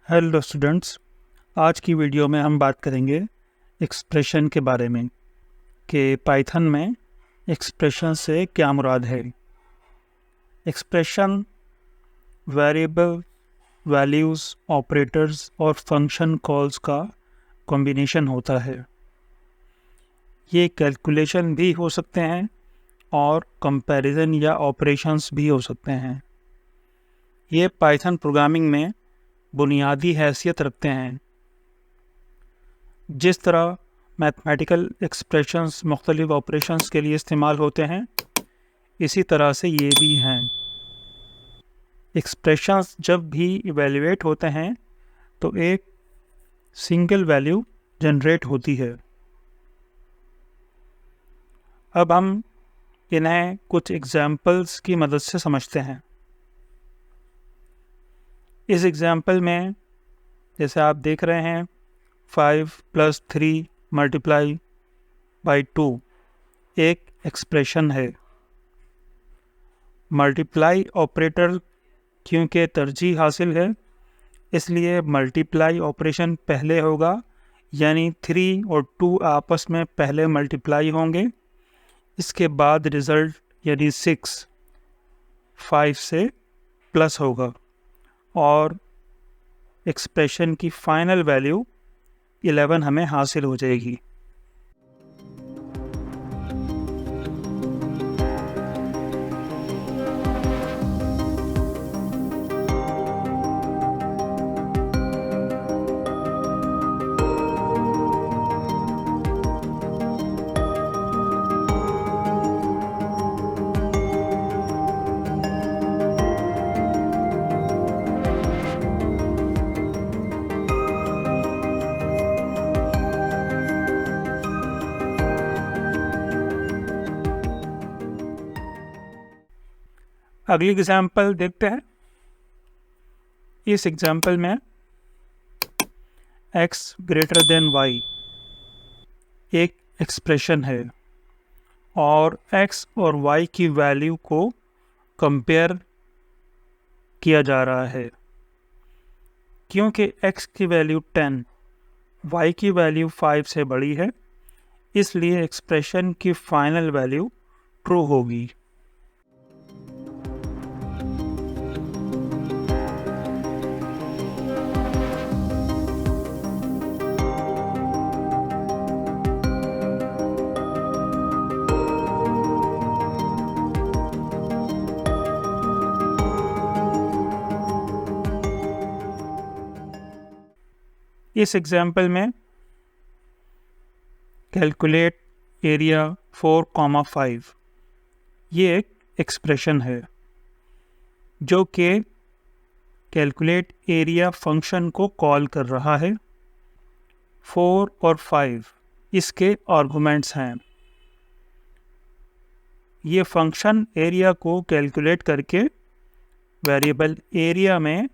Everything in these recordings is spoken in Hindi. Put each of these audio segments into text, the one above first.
हेलो स्टूडेंट्स, आज की वीडियो में हम बात करेंगे एक्सप्रेशन के बारे में कि पाइथन में एक्सप्रेशन से क्या मुराद है। एक्सप्रेशन वेरिएबल, वैल्यूज़, ऑपरेटर्स और फंक्शन कॉल्स का कॉम्बिनेशन होता है। ये कैलकुलेशन भी हो सकते हैं और कंपैरिजन या ऑपरेशंस भी हो सकते हैं। ये पाइथन प्रोग्रामिंग में बुनियादी हैसियत रखते हैं। जिस तरह मैथमेटिकल एक्सप्रेशंस मुख्तलिफ ऑपरेशंस के लिए इस्तेमाल होते हैं, इसी तरह से ये भी हैं। एक्सप्रेशंस जब भी इवेल्युएट होते हैं तो एक सिंगल वैल्यू जनरेट होती है। अब हम इन्हें कुछ एग्जाम्पल्स की मदद से समझते हैं। इस एग्जाम्पल में जैसे आप देख रहे हैं 5 + 3 × 2 एक एक्सप्रेशन है। मल्टीप्लाई ऑपरेटर क्योंकि तरजीह हासिल है, इसलिए मल्टीप्लाई ऑपरेशन पहले होगा, यानी 3 और 2 आपस में पहले मल्टीप्लाई होंगे। इसके बाद रिज़ल्ट यानी 6 5 से प्लस होगा और एक्सप्रेशन की फ़ाइनल वैल्यू 11 हमें हासिल हो जाएगी। अगली एग्जाम्पल देखते हैं। इस एग्जाम्पल में x > y एक एक्सप्रेशन है और x और y की वैल्यू को कंपेयर किया जा रहा है। क्योंकि x की वैल्यू 10, y की वैल्यू 5 से बड़ी है, इसलिए एक्सप्रेशन की फाइनल वैल्यू ट्रू होगी। इस एग्जाम्पल में कैलकुलेट एरिया 4, 5 ये एक एक्सप्रेशन है जो कि कैलकुलेट एरिया फंक्शन को कॉल कर रहा है। 4 और 5 इसके आर्गुमेंट्स हैं। ये फंक्शन एरिया को कैलकुलेट करके वेरिएबल एरिया में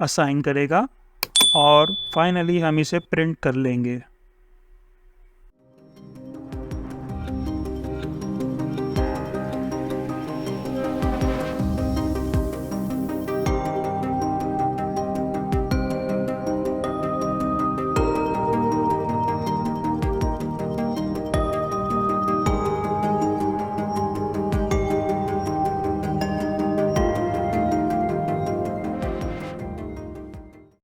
असाइन करेगा और फाइनली हम इसे प्रिंट कर लेंगे।